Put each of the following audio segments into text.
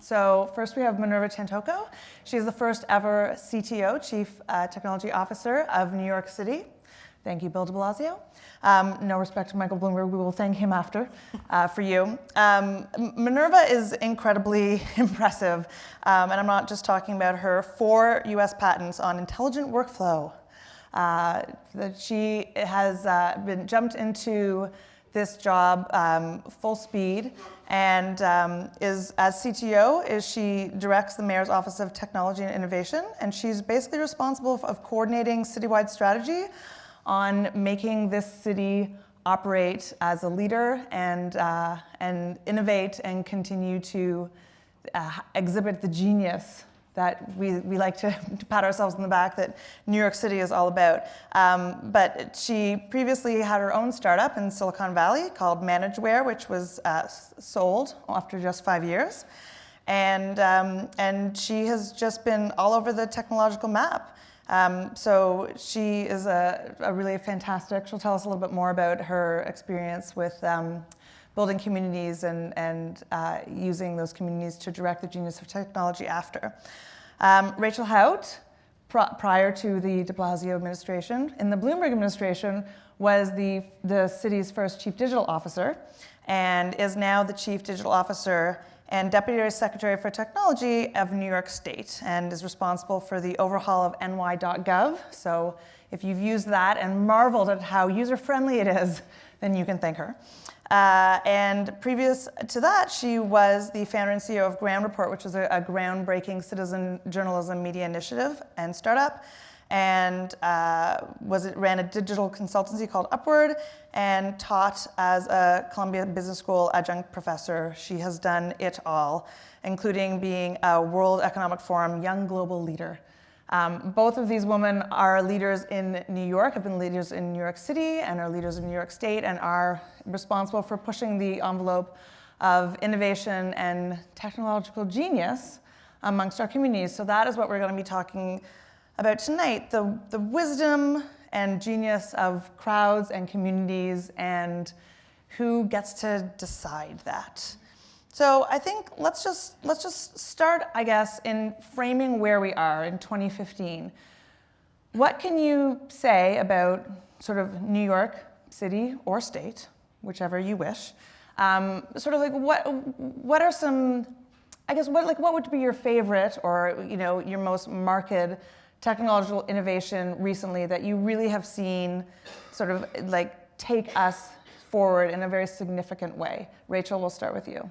So first we have Minerva Tantoco. She's the first ever CTO, Chief Technology Officer of New York City. Thank you, Bill de Blasio. No respect to Michael Bloomberg, we will thank him after for you. Minerva is incredibly impressive, and I'm not just talking about her 4 US patents on intelligent workflow. That she has been jumped into this job full speed, and as CTO, she directs the Mayor's Office of Technology and Innovation, and she's basically responsible of coordinating citywide strategy on making this city operate as a leader and innovate and continue to exhibit the genius that we like to pat ourselves on the back that New York City is all about. But she previously had her own startup in Silicon Valley called Manageware, which was sold after just 5 years. And she has just been all over the technological map. So she is a really fantastic, she'll tell us a little bit more about her experience with building communities and using those communities to direct the genius of technology after. Rachel Haot, prior to the de Blasio administration, in the Bloomberg administration, was the city's first chief digital officer and is now the chief digital officer and Deputy Secretary for Technology of New York State, and is responsible for the overhaul of ny.gov. So if you've used that and marveled at how user-friendly it is, then you can thank her. And previous to that, she was the founder and CEO of Ground Report, which was a groundbreaking citizen journalism media initiative and startup, and ran a digital consultancy called Upward, and taught as a Columbia Business School adjunct professor. She has done it all, including being a World Economic Forum Young Global Leader. Both of these women are leaders in New York, have been leaders in New York City, and are leaders in New York State, and are responsible for pushing the envelope of innovation and technological genius amongst our communities. So that is what we're going to be talking about tonight, the wisdom and genius of crowds and communities, and who gets to decide that. So I think let's just start, I guess, in framing where we are in 2015. What can you say about sort of New York City or state, whichever you wish? Sort of like what are some, I guess, what would be your favorite or your most marked technological innovation recently that you really have seen sort of like take us forward in a very significant way? Rachel, we'll start with you.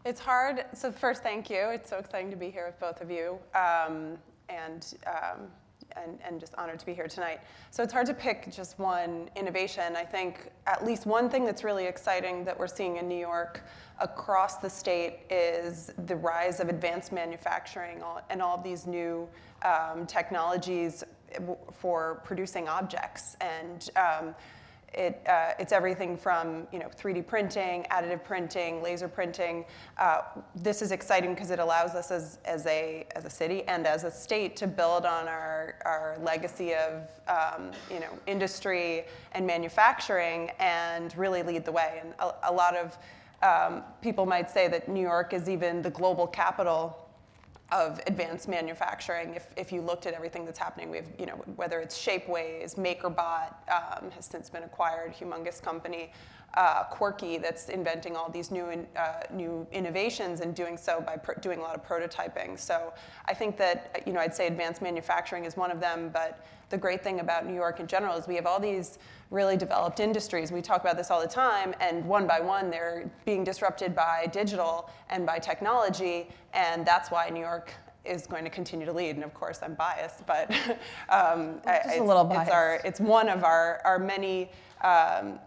It's hard. So first, thank you. It's so exciting to be here with both of you, and just honored to be here tonight. So it's hard to pick just one innovation. I think at least one thing that's really exciting that we're seeing in New York across the state is the rise of advanced manufacturing and all of these new technologies for producing objects. And it's everything from 3D printing, additive printing, laser printing. This is exciting because it allows us as a city and as a state to build on our legacy of industry and manufacturing and really lead the way. And a lot of people might say that New York is even the global capital of advanced manufacturing. If you looked at everything that's happening, we have, whether it's Shapeways, MakerBot has since been acquired, humongous company, Quirky that's inventing all these new innovations and doing so by doing a lot of prototyping. So I think that I'd say advanced manufacturing is one of them, but the great thing about New York in general is we have all these really developed industries. We talk about this all the time, and one by one they're being disrupted by digital and by technology, and that's why New York is going to continue to lead. And of course, I'm biased, but just a little biased. It's one of our many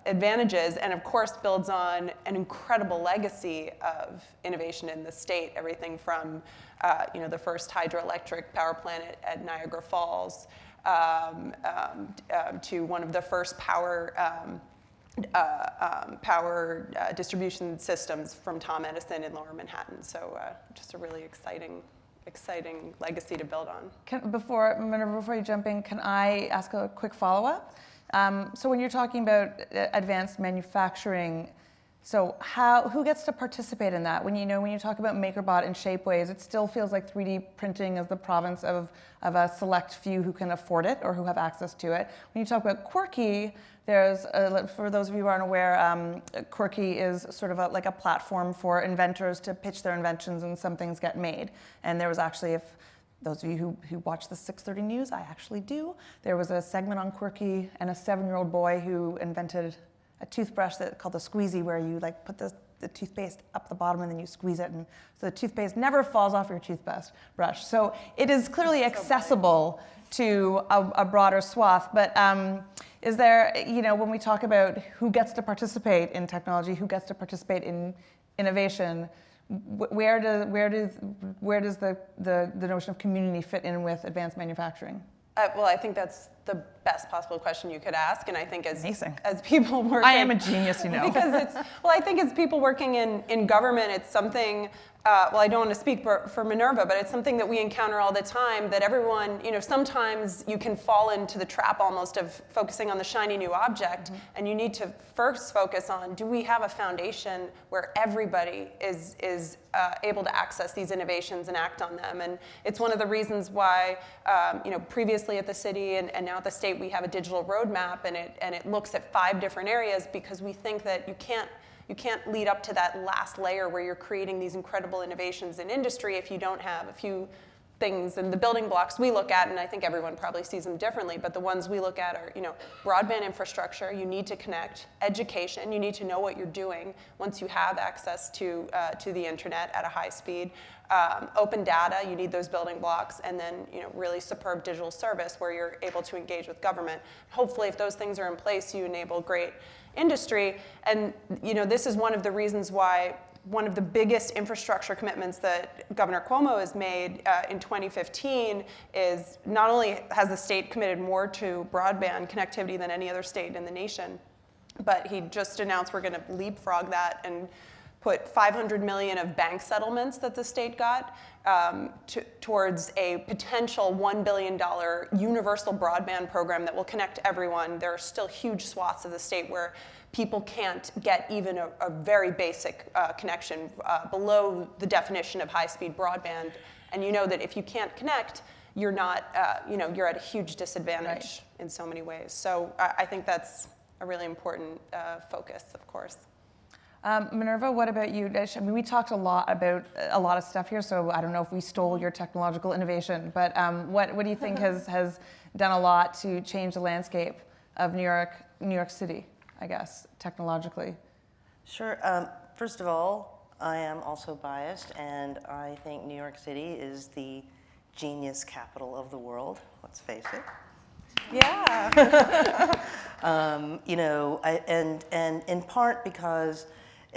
advantages, and of course builds on an incredible legacy of innovation in the state. Everything from the first hydroelectric power plant at Niagara Falls, to one of the first power distribution systems from Tom Edison in Lower Manhattan. So just a really exciting legacy to build on. Before you jump in, can I ask a quick follow-up? So when you're talking about advanced manufacturing, So who gets to participate in that? When you talk about MakerBot and Shapeways, it still feels like 3D printing is the province of a select few who can afford it or who have access to it. When you talk about Quirky, there's, for those of you who aren't aware, Quirky is sort of like a platform for inventors to pitch their inventions and some things get made. And there was actually, if those of you who watch the 6:30 news, I actually do, there was a segment on Quirky and a 7-year-old boy who invented a toothbrush called the squeezy, where you like put the toothpaste up the bottom and then you squeeze it, and so the toothpaste never falls off your toothbrush. So it is clearly accessible to a broader swath. But is there, when we talk about who gets to participate in technology, who gets to participate in innovation, where does the notion of community fit in with advanced manufacturing? Well, I think that's the best possible question you could ask, and I think as people working, I am a genius, because I think as people working in government, it's something. I don't want to speak for Minerva, but it's something that we encounter all the time. That everyone, sometimes you can fall into the trap almost of focusing on the shiny new object, and you need to first focus on: do we have a foundation where everybody is able to access these innovations and act on them? And it's one of the reasons why, previously at the city and now at the state, we have a digital roadmap, and it looks at 5 different areas, because we think that you can't lead up to that last layer where you're creating these incredible innovations in industry if you don't have a few things. And the building blocks we look at, and I think everyone probably sees them differently, but the ones we look at are, broadband infrastructure. You need to connect. Education. You need to know what you're doing once you have access to the internet at a high speed. Open data. You need those building blocks, and then really superb digital service where you're able to engage with government. Hopefully, if those things are in place, you enable great industry. And this is one of the reasons why one of the biggest infrastructure commitments that Governor Cuomo has made in 2015 is not only has the state committed more to broadband connectivity than any other state in the nation, but he just announced we're going to leapfrog that and put $500 million of bank settlements that the state got towards a potential $1 billion universal broadband program that will connect everyone. There are still huge swaths of the state where people can't get even a very basic connection below the definition of high-speed broadband. And you know that if you can't connect, you're not, you're at a huge disadvantage in so many ways. So I think that's a really important focus, of course. Minerva, what about you? I mean, we talked a lot about a lot of stuff here, so I don't know if we stole your technological innovation, but what do you think has done a lot to change the landscape of New York City, I guess, technologically? Sure. First of all, I am also biased, and I think New York City is the genius capital of the world. Let's face it. Yeah. And in part because,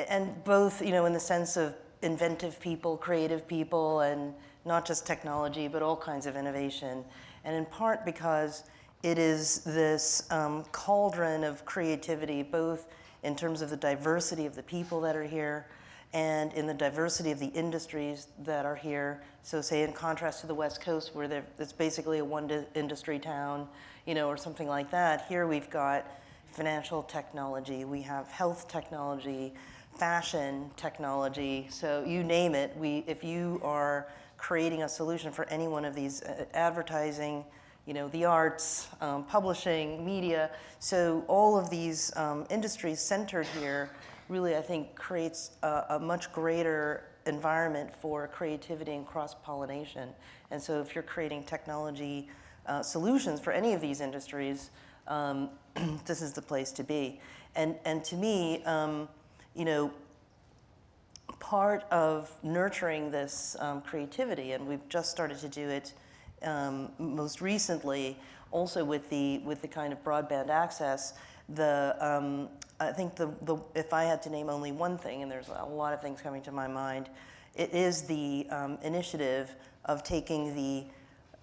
and both, in the sense of inventive people, creative people, and not just technology, but all kinds of innovation. And in part because it is this cauldron of creativity, both in terms of the diversity of the people that are here and in the diversity of the industries that are here. So say in contrast to the West Coast, where it's basically a one-industry town, or something like that. Here we've got financial technology, we have health technology, fashion technology, so you name it. If you are creating a solution for any one of these, advertising, the arts, publishing, media, so all of these industries centered here really, I think, creates a much greater environment for creativity and cross-pollination. And so if you're creating technology solutions for any of these industries, this is the place to be. And to me, part of nurturing this creativity, and we've just started to do it most recently, also with the kind of broadband access, I think if I had to name only one thing, and there's a lot of things coming to my mind, it is the initiative of taking the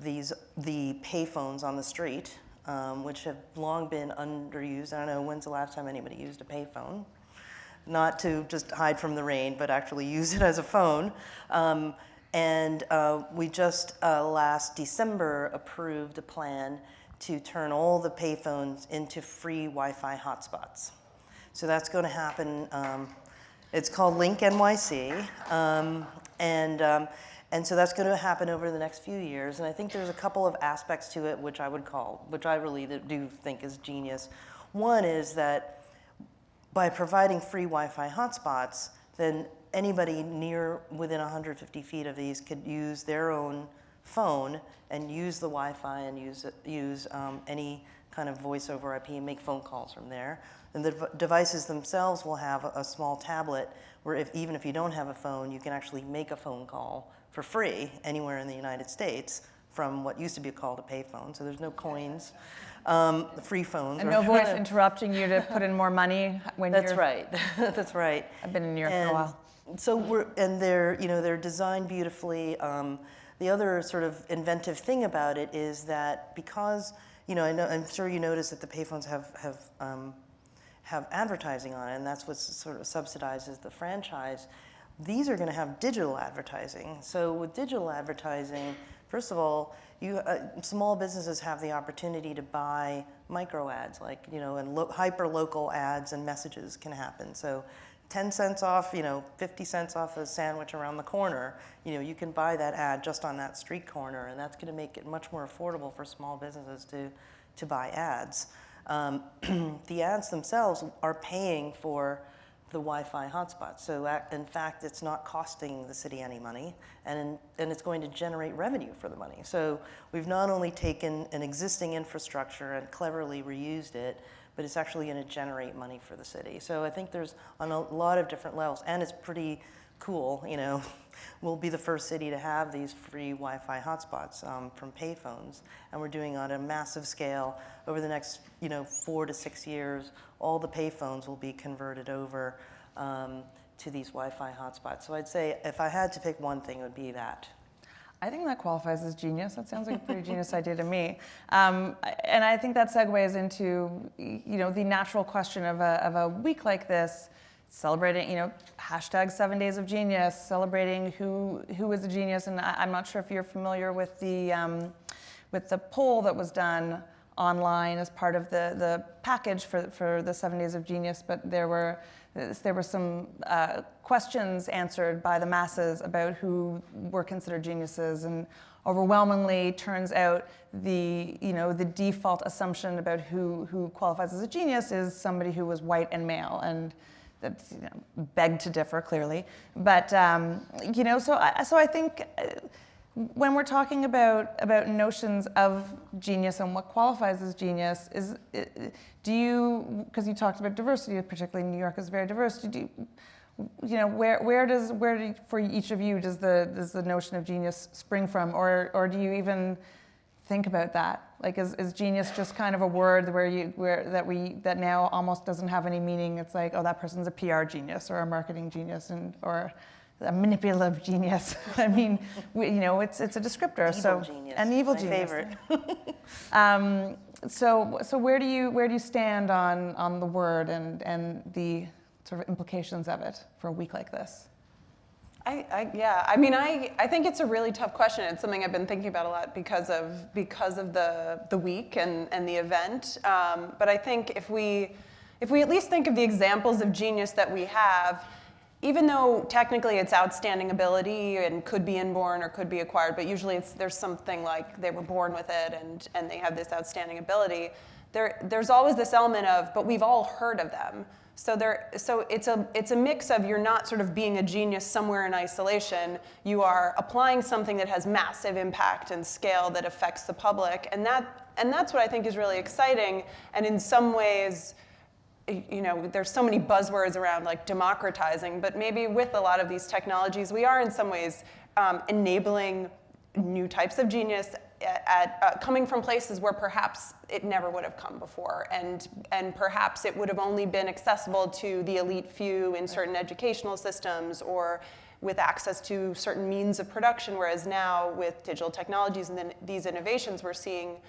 payphones on the street, which have long been underused. I don't know, when's the last time anybody used a payphone? Not to just hide from the rain, but actually use it as a phone. And we just last December approved a plan to turn all the payphones into free Wi-Fi hotspots. So that's going to happen It's called Link NYC, and so that's going to happen over the next few years. And I think there's a couple of aspects to it which I really do think is genius. One is that by providing free Wi-Fi hotspots, then anybody within 150 feet of these could use their own phone and use the Wi-Fi and use any kind of voice over IP and make phone calls from there. And the devices themselves will have a small tablet where even if you don't have a phone, you can actually make a phone call for free anywhere in the United States from what used to be called a payphone. So there's no coins, free phones. And no voice interrupting you to put in more money when That's right. That's right. I've been in New York for a while. So they're designed beautifully. The other sort of inventive thing about it is that because I'm sure you notice that the payphones have advertising on it, and that's what sort of subsidizes the franchise. These are going to have digital advertising. So with digital advertising, first of all, small businesses have the opportunity to buy micro ads, and hyper local ads and messages can happen. So 10 cents off, 50 cents off a sandwich around the corner, you can buy that ad just on that street corner, and that's going to make it much more affordable for small businesses to buy ads. The ads themselves are paying for the Wi-Fi hotspots. So in fact, it's not costing the city any money, and it's going to generate revenue for the money. So we've not only taken an existing infrastructure and cleverly reused it, but it's actually going to generate money for the city. So I think there's on a lot of different levels, and it's pretty cool. We'll be the first city to have these free Wi-Fi hotspots from payphones, and we're doing on a massive scale over the next 4 to 6 years. All the payphones will be converted over to these Wi-Fi hotspots. So I'd say if I had to pick one thing, it would be that. I think that qualifies as genius. That sounds like a pretty genius idea to me. And I think that segues into the natural question of a week like this, celebrating, hashtag 7 Days of Genius, celebrating who is a genius. And I'm not sure if you're familiar with the poll that was done online as part of the package for the 7 Days of Genius, but there were some questions answered by the masses about who were considered geniuses, and overwhelmingly turns out the default assumption about who qualifies as a genius is somebody who was white and male, and that's begged to differ clearly. But so I think when we're talking about notions of genius and what qualifies as genius, do you, because you talked about diversity, particularly New York is very diverse, where for each of you does the notion of genius spring from, or do you even think about that? Like, is genius just kind of a word that now almost doesn't have any meaning? It's like, oh, that person's a PR genius or a marketing genius or a manipulative genius. I mean, it's a descriptor. Evil genius. An evil My genius. Favorite. So where do you stand on the word and the sort of implications of it for a week like this? I think it's a really tough question. It's something I've been thinking about a lot because of the week and the event. But I think if we at least think of the examples of genius that we have, even though technically it's outstanding ability and could be inborn or could be acquired, but usually there's something like they were born with it and they have this outstanding ability, there's always this element of, but we've all heard of them. So it's a mix of, you're not sort of being a genius somewhere in isolation, you are applying something that has massive impact and scale that affects the public, and that's what I think is really exciting. And in some ways, there's so many buzzwords around like democratizing, but maybe with a lot of these technologies, we are in some ways enabling new types of genius coming from places where perhaps it never would have come before, and perhaps it would have only been accessible to the elite few in certain educational systems or with access to certain means of production, whereas now with digital technologies and then these innovations, we're seeing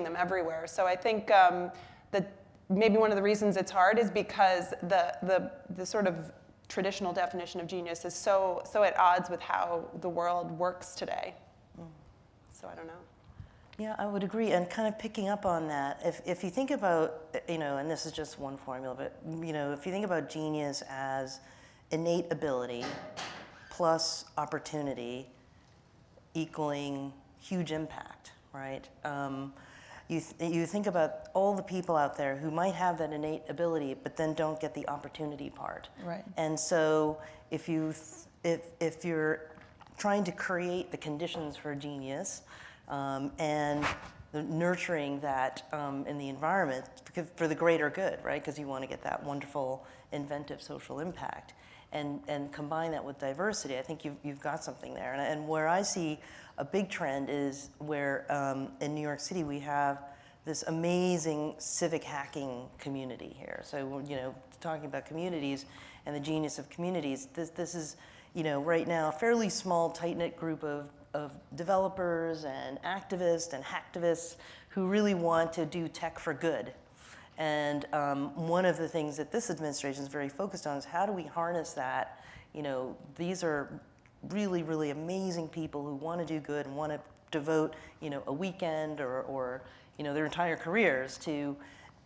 them everywhere. So I think that maybe one of the reasons it's hard is because the sort of traditional definition of genius is so at odds with how the world works today. So I don't know. Yeah, I would agree. And kind of picking up on that, if you think about, and this is just one formula, but, if you think about genius as innate ability plus opportunity equaling huge impact, right? You think about all the people out there who might have that innate ability, but then don't get the opportunity part. Right. And so if you're trying to create the conditions for genius and nurturing that in the environment for the greater good, right? Because you want to get that wonderful, inventive social impact, and combine that with diversity, I think you've got something there. And where I see a big trend is where in New York City we have this amazing civic hacking community here. So, talking about communities and the genius of communities, this is, right now a fairly small, tight-knit group of developers and activists and hacktivists who really want to do tech for good. And one of the things that this administration is very focused on is how do we harness that? These are really, really amazing people who want to do good and want to devote, a weekend or their entire careers to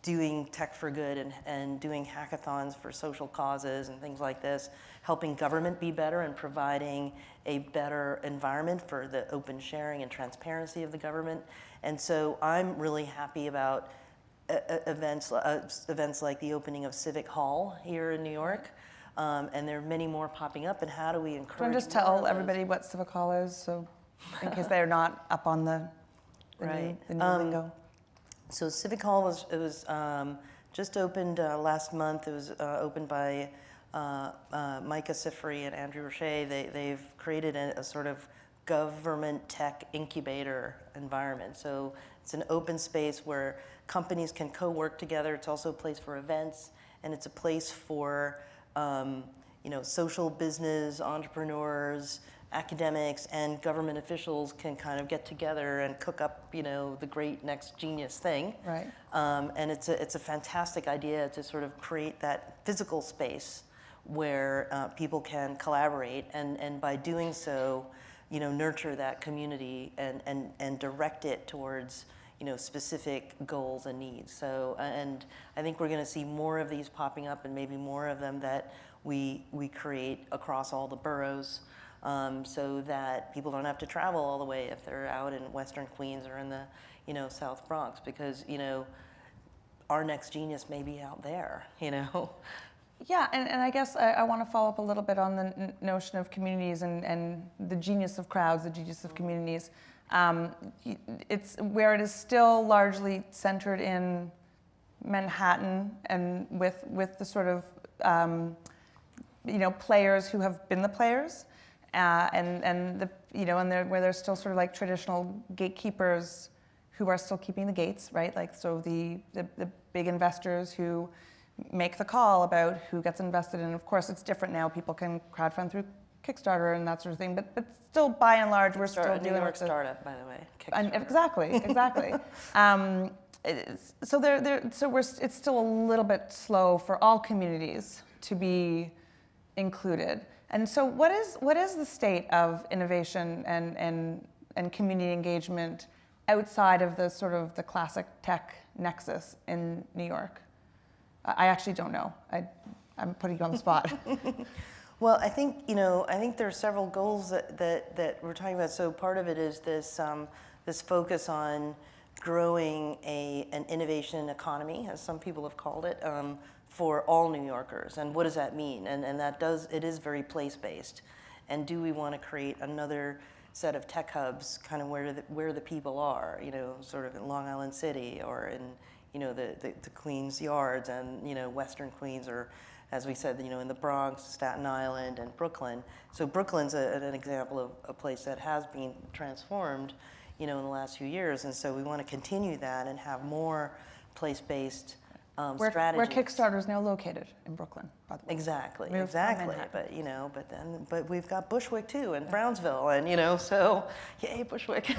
doing tech for good and doing hackathons for social causes and things like this, helping government be better and providing a better environment for the open sharing and transparency of the government. And so I'm really happy about events like the opening of Civic Hall here in New York. And there are many more popping up. And how do we encourage? Do you want to just tell everybody what Civic Hall is, so in case they're not up on the right. new lingo? So Civic Hall was just opened last month. It was opened by Micah Sifri and Andrew Roche. They've created a sort of government tech incubator environment. So it's an open space where companies can co-work together. It's also a place for events, and it's a place for social business entrepreneurs, academics, and government officials can kind of get together and cook up, the great next genius thing. Right. And it's a fantastic idea to sort of create that physical space where people can collaborate, and by doing so, nurture that community and direct it towards specific goals and needs. So, and I think we're going to see more of these popping up, and maybe more of them that we create across all the boroughs, so that people don't have to travel all the way if they're out in Western Queens or in the South Bronx, because our next genius may be out there. Yeah, and I guess I want to follow up a little bit on the notion of communities and the genius of crowds, the genius of communities. It's where it is still largely centered in Manhattan, and with the sort of players who have been the players, and the where there's still sort of like traditional gatekeepers who are still keeping the gates, right? Like, so the big investors who make the call about who gets invested in. Of course, it's different now. People can crowdfund through Kickstarter and that sort of thing, but still, by and large, we're still New dealing York with the startup, by the way. Exactly. It's still a little bit slow for all communities to be included. And so, what is the state of innovation and community engagement outside of the sort of the classic tech nexus in New York? I actually don't know. I'm putting you on the spot. Well, I think there are several goals that we're talking about. So part of it is this focus on growing an innovation economy, as some people have called it, for all New Yorkers. And what does that mean? And it is very place-based. And do we want to create another set of tech hubs, kind of where the people are, sort of in Long Island City or in the Queens Yards and Western Queens, or as we said, in the Bronx, Staten Island, and Brooklyn. So Brooklyn's an example of a place that has been transformed, in the last few years, and so we want to continue that and have more place-based strategies. Where Kickstarter is now located in Brooklyn, by the way. Exactly. But But we've got Bushwick too, and Brownsville, and so yay Bushwick,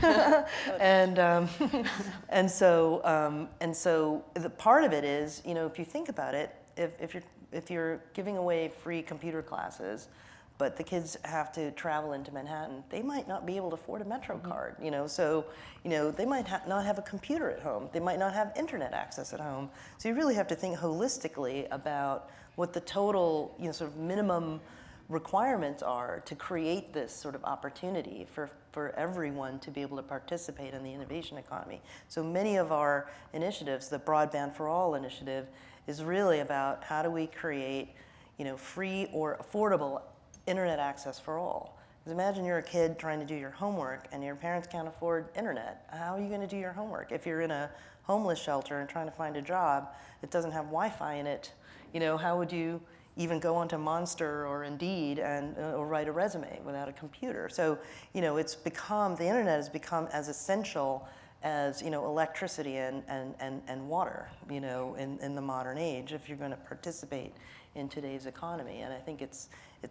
and so the part of it is, if you think about it, if you're giving away free computer classes, but the kids have to travel into Manhattan. They might not be able to afford a Metro card, so they might not have a computer at home. They might not have internet access at home. So you really have to think holistically about what the total, sort of minimum requirements are to create this sort of opportunity for everyone to be able to participate in the innovation economy. So many of our initiatives, the Broadband for All initiative, is really about how do we create, free or affordable internet access for all. Because imagine you're a kid trying to do your homework and your parents can't afford internet. How are you going to do your homework? If you're in a homeless shelter and trying to find a job that doesn't have Wi-Fi in it, how would you even go onto Monster or Indeed or write a resume without a computer? So, the internet has become as essential as, electricity and water, in the modern age if you're going to participate in today's economy. And I think it's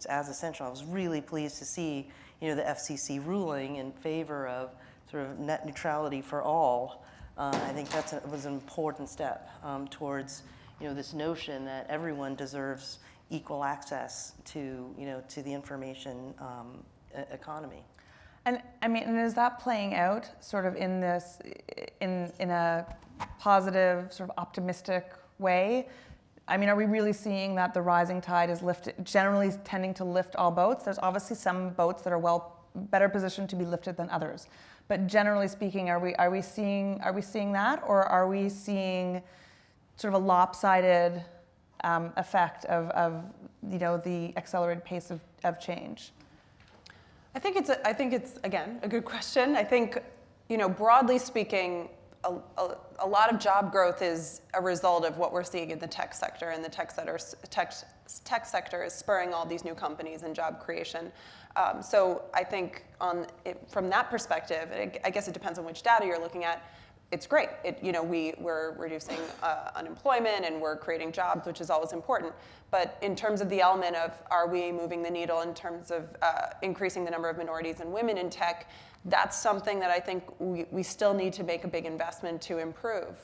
as essential. I was really pleased to see, the FCC ruling in favor of sort of net neutrality for all. I think was an important step towards, this notion that everyone deserves equal access to, to the information economy. And is that playing out sort of in this, in a positive, sort of optimistic way? Are we really seeing that the rising tide is generally tending to lift all boats? There's obviously some boats that are better positioned to be lifted than others. But generally speaking, are we seeing that, or are we seeing sort of a lopsided effect of the accelerated pace of change? I think it's again a good question. I think, broadly speaking, a lot of job growth is a result of what we're seeing in the tech sector, and the tech sector is spurring all these new companies and job creation. So I think from that perspective, I guess it depends on which data you're looking at. It's great. We're reducing unemployment and we're creating jobs, which is always important. But in terms of the element of are we moving the needle in terms of increasing the number of minorities and women in tech, that's something that I think we still need to make a big investment to improve.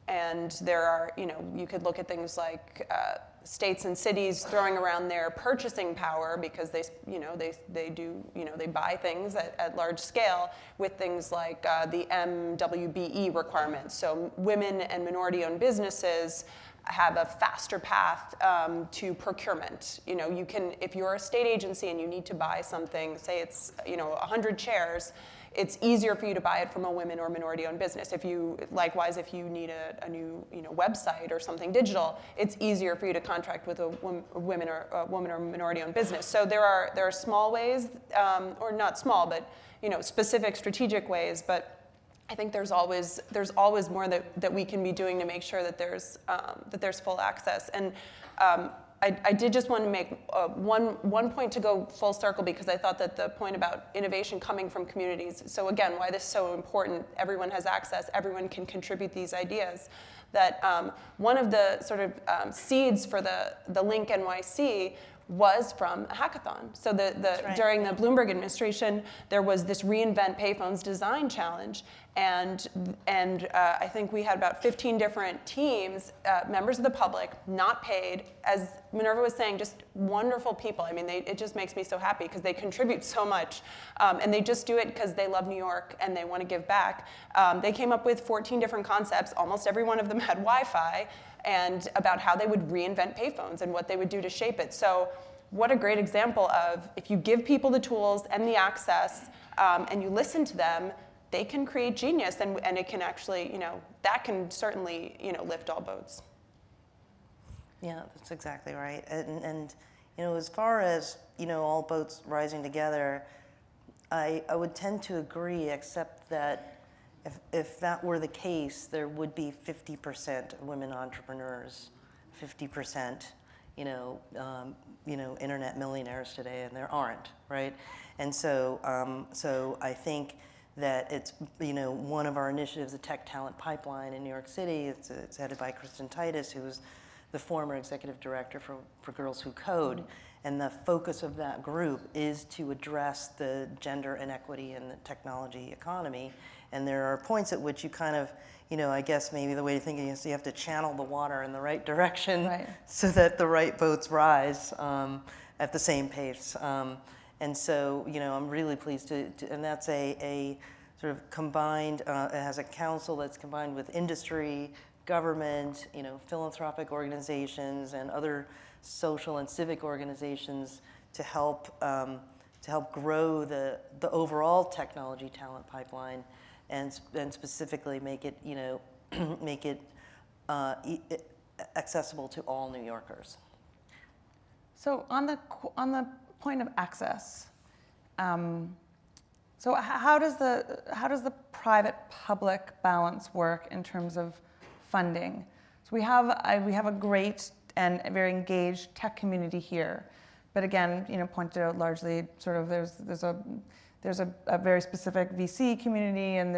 And there are, you could look at things like states and cities throwing around their purchasing power because they buy things at large scale with things like the MWBE requirements. So women and minority-owned businesses have a faster path to procurement. You can, if you're a state agency and you need to buy something, say it's 100 chairs, it's easier for you to buy it from a women or minority-owned business. Likewise, if you need a new website or something digital, it's easier for you to contract with a woman or minority-owned business. So there are small ways, or not small, but specific strategic ways. But I think there's always more that we can be doing to make sure that there's full access. And I did just want to make one point to go full circle, because I thought that the point about innovation coming from communities, so again, why this is so important, everyone has access, everyone can contribute these ideas, that one of the sort of seeds for the Link NYC was from a hackathon. So right. During the Bloomberg administration, there was this Reinvent Payphones Design Challenge, and I think we had about 15 different teams, members of the public, not paid, as Minerva was saying, just wonderful people. It just makes me so happy because they contribute so much, and they just do it because they love New York and they want to give back. They came up with 14 different concepts. Almost every one of them had Wi-Fi, and about how they would reinvent payphones and what they would do to shape it. So what a great example of, if you give people the tools and the access, and you listen to them, they can create genius, and it can actually, that can certainly, lift all boats. Yeah, that's exactly right. And as far as, all boats rising together, I would tend to agree, except that if that were the case, there would be 50% women entrepreneurs, 50%, internet millionaires today, and there aren't, right? And so I think that it's, one of our initiatives, the Tech Talent Pipeline in New York City. It's headed by Kristen Titus, who was the former executive director for Girls Who Code. Mm-hmm. And the focus of that group is to address the gender inequity in the technology economy. And there are points at which you kind of, I guess maybe the way to think is you have to channel the water in the right direction, right, so that the right boats rise. at the same pace. And so, I'm really pleased and that's a sort of combined, it has a council that's combined with industry, government, philanthropic organizations, and other social and civic organizations to help grow the overall technology talent pipeline, and specifically make it make it accessible to all New Yorkers. So on the point of access, so how does the private-public balance work in terms of funding? So we have a great and very engaged tech community here, but again, pointed out largely sort of there's a very specific VC community, and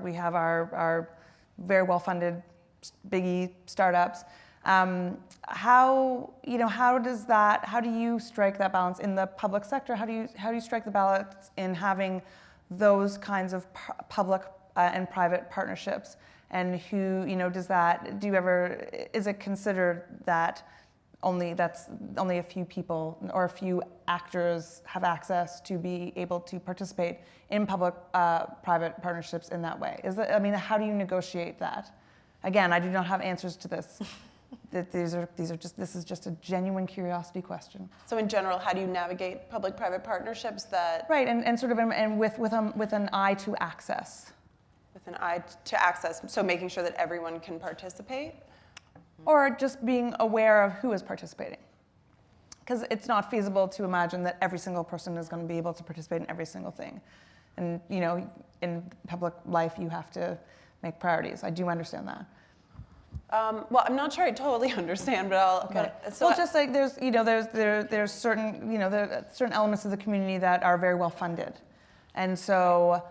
we have our very well-funded biggie startups. How do you strike that balance in the public sector? How do you strike the balance in having those kinds of public and private partnerships? And is it considered that only a few people or a few actors have access to be able to participate in public-private partnerships in that way? How do you negotiate that? Again, I do not have answers to this. This is just a genuine curiosity question. So in general, how do you navigate public-private partnerships that? Right, and sort of with an eye to access. With an eye to access, so making sure that everyone can participate? Or just being aware of who is participating. Because it's not feasible to imagine that every single person is going to be able to participate in every single thing. And in public life, you have to make priorities. I do understand that. Well, I'm not sure I totally understand, but I'll. Okay. So just like there's certain certain elements of the community that are very well funded, and so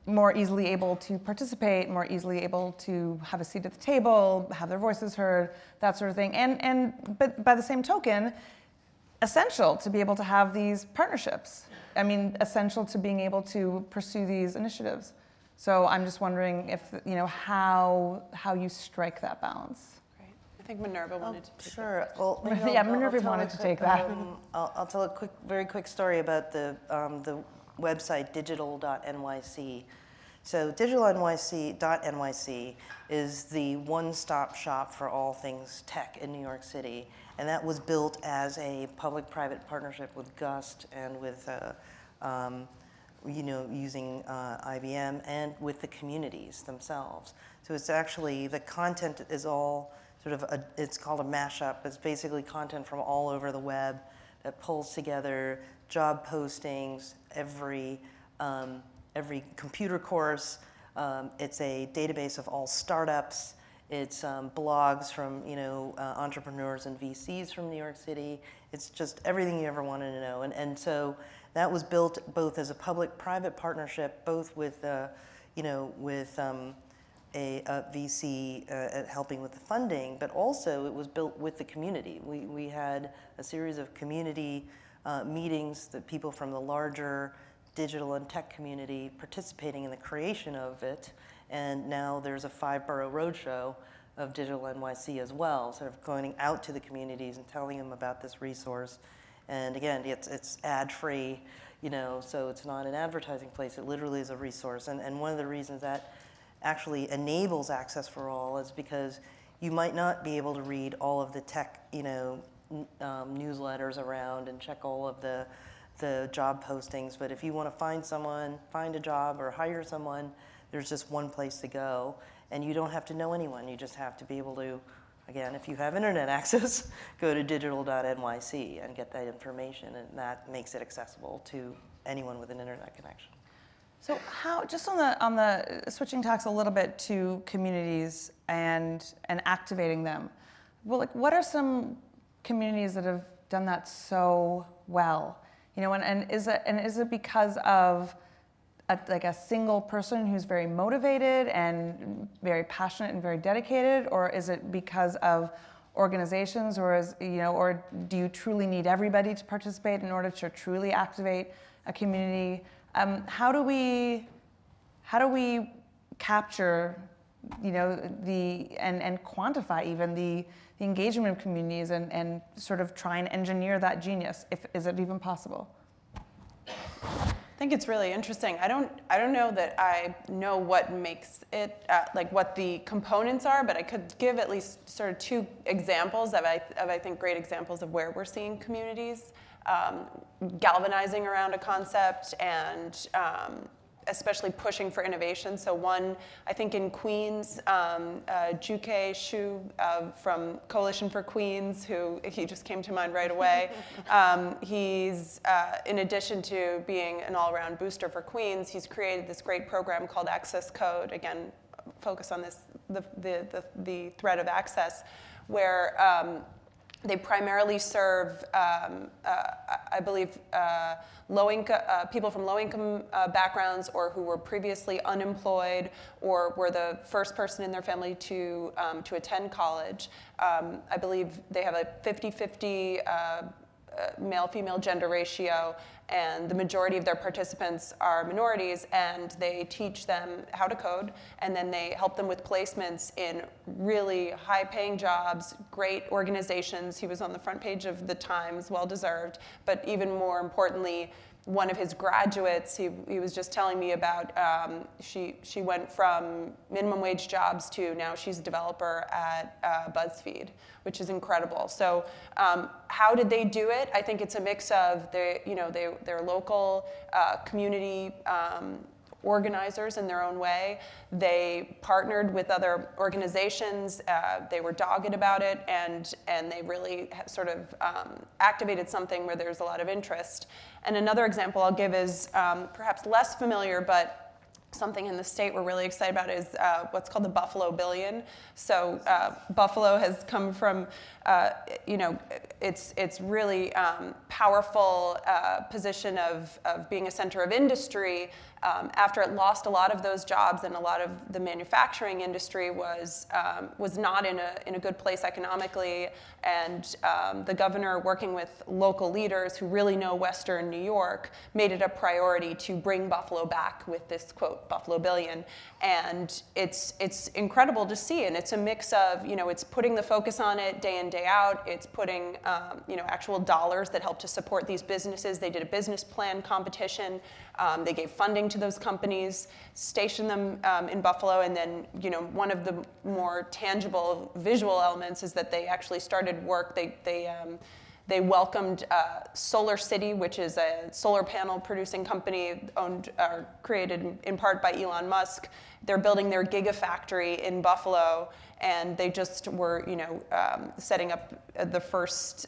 more easily able to participate, more easily able to have a seat at the table, have their voices heard, that sort of thing. But by the same token, essential to be able to have these partnerships. Essential to being able to pursue these initiatives. So I'm just wondering if how you strike that balance. Great. I think Minerva wanted to take Sure. that. Well, Minerva wanted to take that. I'll tell a very quick story about the website digital.nyc. So digitalnyc.nyc is the one-stop shop for all things tech in New York City, and that was built as a public-private partnership with Gust and with using IBM and with the communities themselves. So it's actually, the content is all sort of, it's called a mashup. It's basically content from all over the web that pulls together job postings, every computer course. It's a database of all startups. It's blogs from entrepreneurs and VCs from New York City. It's just everything you ever wanted to know. And so that was built both as a public-private partnership, both with a VC helping with the funding, but also it was built with the community. We had a series of community meetings that people from the larger digital and tech community participating in the creation of it. And now there's a 5-borough roadshow of Digital NYC as well, sort of going out to the communities and telling them about this resource. And again, it's ad-free, so it's not an advertising place. It literally is a resource. And one of the reasons that actually enables access for all is because you might not be able to read all of the tech, newsletters around and check all of the job postings. But if you want to find a job or hire someone, there's just one place to go. And you don't have to know anyone. You just have to be able to, again, if you have internet access, go to digital.nyc and get that information. And that makes it accessible to anyone with an internet connection. So how, just on the switching tacks a little bit to communities and activating them, well, what are some communities that have done that so well? And is it because of a single person who's very motivated and very passionate and very dedicated, or is it because of organizations, or or do you truly need everybody to participate in order to truly activate a community? How do we capture and quantify even the engagement of communities and sort of try and engineer that genius. Is it even possible? I think it's really interesting. I don't know that I know what makes it, like what the components are, but I could give at least sort of two examples of I think great examples of where we're seeing communities galvanizing around a concept and especially pushing for innovation. So one, I think in Queens, Juke Shu from Coalition for Queens, he just came to mind right away. He's, in addition to being an all-around booster for Queens, he's created this great program called Access Code, again, focus on this, the thread of access, where they primarily serve, I believe, people from low-income backgrounds or who were previously unemployed or were the first person in their family to attend college. I believe they have a 50-50 male-female gender ratio, and the majority of their participants are minorities, and they teach them how to code, and then they help them with placements in really high-paying jobs, great organizations. He was on the front page of the Times, well-deserved, but even more importantly, one of his graduates, he was just telling me about, she went from minimum wage jobs to now she's a developer at BuzzFeed, which is incredible. So how did they do it? I think it's a mix of their local community organizers in their own way. They partnered with other organizations. They were dogged about it, and they really sort of activated something where there's a lot of interest. And another example I'll give is perhaps less familiar, but something in the state we're really excited about is what's called the Buffalo Billion. So Buffalo has come from, it's really powerful position of being a center of industry. After it lost a lot of those jobs and a lot of the manufacturing industry was not in a good place economically, and the governor, working with local leaders who really know Western New York, made it a priority to bring Buffalo back with this, quote, Buffalo Billion. And it's incredible to see, and it's a mix of, it's putting the focus on it day in, day out. It's putting, actual dollars that help to support these businesses. They did a business plan competition. They gave funding to those companies, stationed them in Buffalo, and then, one of the more tangible visual elements is that they actually started work. They welcomed Solar City, which is a solar panel producing company owned or created in part by Elon Musk. They're building their gigafactory in Buffalo, and they just were, setting up the first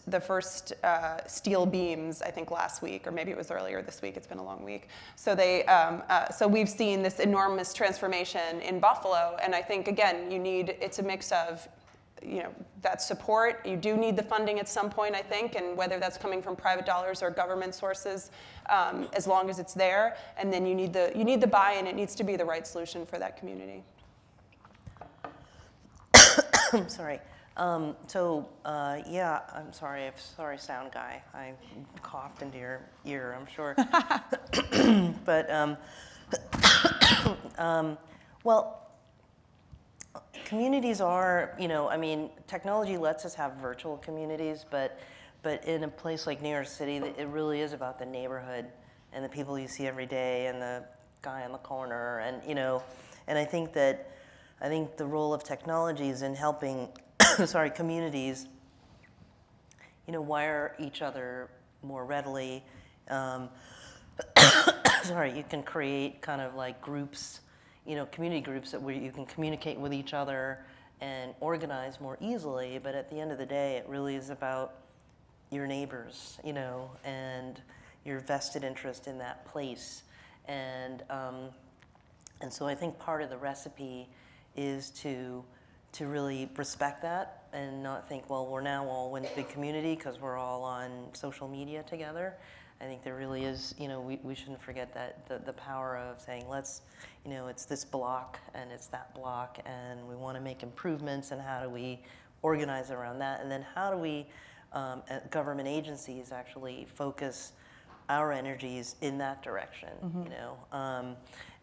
steel beams, I think last week, or maybe it was earlier this week. It's been a long week. So so we've seen this enormous transformation in Buffalo, and I think again, it's a mix of, that support. You do need the funding at some point, I think, and whether that's coming from private dollars or government sources, as long as it's there, and then you need the buy-in. It needs to be the right solution for that community. Sorry. I'm sorry. Sorry, sound guy. I coughed into your ear, I'm sure. But, well, communities are, technology lets us have virtual communities, but in a place like New York City, it really is about the neighborhood and the people you see every day and the guy on the corner, and and I think the role of technology is in helping, communities, wire each other more readily. You can create kind of like groups, community groups where you can communicate with each other and organize more easily, but at the end of the day, it really is about your neighbors, and your vested interest in that place. And so I think part of the recipe is to really respect that and not think, well, we're now all one big community because we're all on social media together. I think there really is, we shouldn't forget that the power of saying, let's, it's this block and it's that block, and we want to make improvements, and how do we organize around that? And then how do we, government agencies, actually focus our energies in that direction,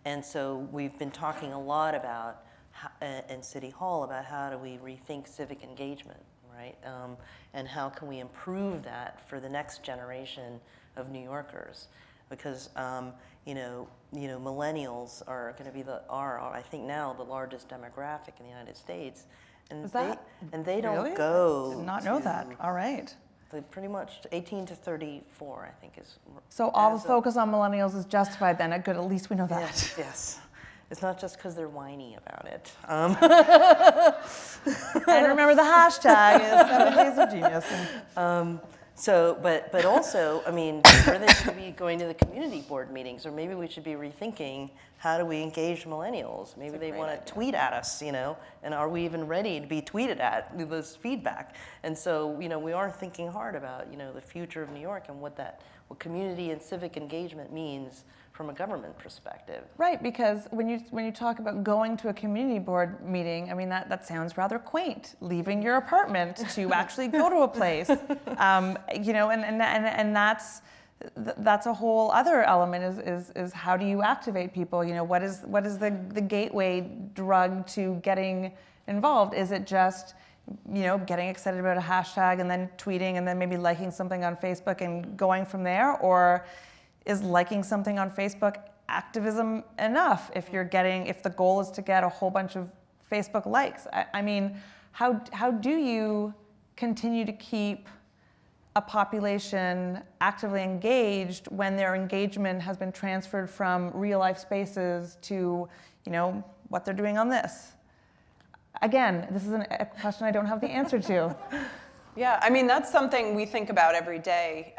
And so we've been talking a lot about in City Hall about how do we rethink civic engagement, right? And how can we improve that for the next generation of New Yorkers? Because millennials are going to be I think now the largest demographic in the United States, and they don't really? go. I did not know that. All right. Pretty much 18 to 34, I think is. So all the focus on millennials is justified then. Good, at least we know that. Yes, yes. It's not just because they're whiny about it. And remember the hashtag is 7 Days of Genius. But also, I mean, are they should be going to the community board meetings, or maybe we should be rethinking how do we engage millennials? Maybe they want to tweet at us, and are we even ready to be tweeted at with this feedback? And so, we are thinking hard about, the future of New York and what community and civic engagement means from a government perspective. Right, because when you talk about going to a community board meeting, I mean that sounds rather quaint. Leaving your apartment to actually go to a place, and that's a whole other element is how do you activate people? What is the gateway drug to getting involved? Is it just getting excited about a hashtag and then tweeting and then maybe liking something on Facebook and going from there, or is liking something on Facebook activism enough if the goal is to get a whole bunch of Facebook likes? I mean, how do you continue to keep a population actively engaged when their engagement has been transferred from real life spaces to, what they're doing on this? Again, this is a question I don't have the answer to. Yeah, I mean, that's something we think about every day.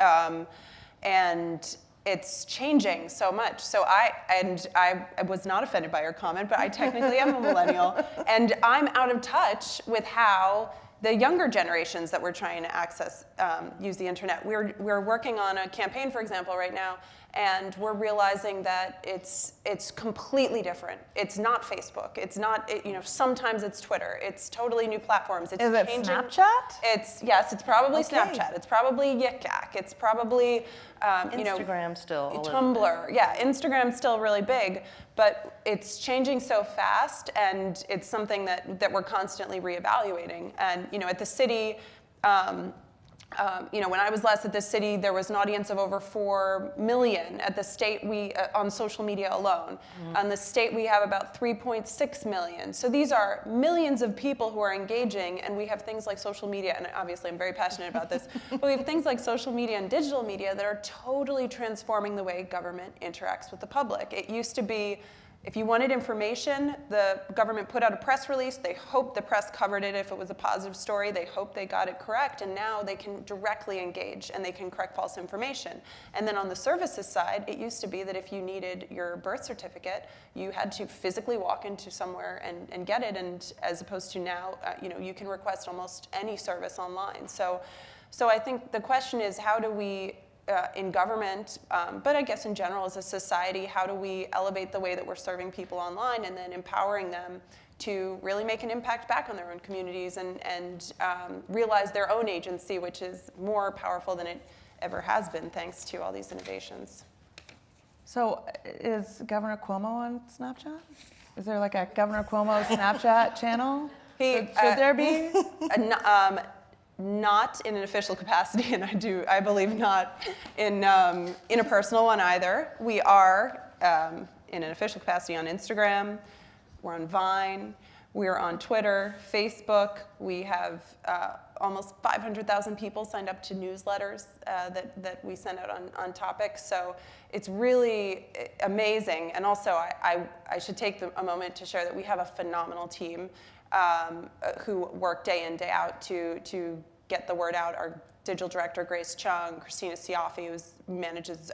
And it's changing so much. So I was not offended by your comment, but I technically am a millennial, and I'm out of touch with how the younger generations that we're trying to access use the internet. We're working on a campaign, for example, right now, and we're realizing that it's completely different. It's not Facebook. It's not sometimes it's Twitter. It's totally new platforms. It's Is it changing. Snapchat? It's probably Okay. Snapchat. It's probably Yik Yak. It's probably Instagram still. Tumblr. Yeah, Instagram's still really big, but it's changing so fast, and it's something that we're constantly reevaluating. And at the city. When I was last at the city, there was an audience of over 4 million. At the state, on social media alone. Mm-hmm. On the state, we have about 3.6 million. So these are millions of people who are engaging, and we have things like social media, and obviously I'm very passionate about this, but we have things like social media and digital media that are totally transforming the way government interacts with the public. It used to be, if you wanted information, the government put out a press release. They hoped the press covered it if it was a positive story. They hoped they got it correct. And now they can directly engage, and they can correct false information. And then on the services side, it used to be that if you needed your birth certificate, you had to physically walk into somewhere and get it. And as opposed to now, you can request almost any service online. So I think the question is, how do we, in government, but I guess in general as a society, how do we elevate the way that we're serving people online and then empowering them to really make an impact back on their own communities and realize their own agency, which is more powerful than it ever has been thanks to all these innovations. So is Governor Cuomo on Snapchat? Is there like a Governor Cuomo Snapchat channel? Should there be? Not in an official capacity, and I believe not in a personal one either. We are in an official capacity on Instagram. We're on Vine. We're on Twitter, Facebook. We have almost 500,000 people signed up to newsletters that we send out on topics. So it's really amazing. And also, I should take a moment to share that we have a phenomenal team who work day in, day out to get the word out. Our digital director, Grace Chung, Christina Siafi, who manages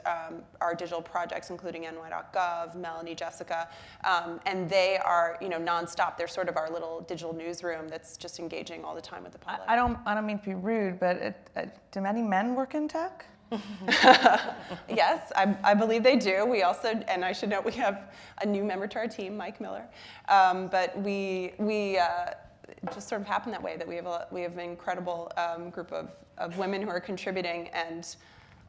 our digital projects, including ny.gov, Melanie, Jessica, and they are nonstop. They're sort of our little digital newsroom that's just engaging all the time with the public. I don't mean to be rude, but do many men work in tech? Yes, I believe they do. We also, and I should note, we have a new member to our team, Mike Miller. But we just sort of happen that way, that we have an incredible group of women who are contributing, and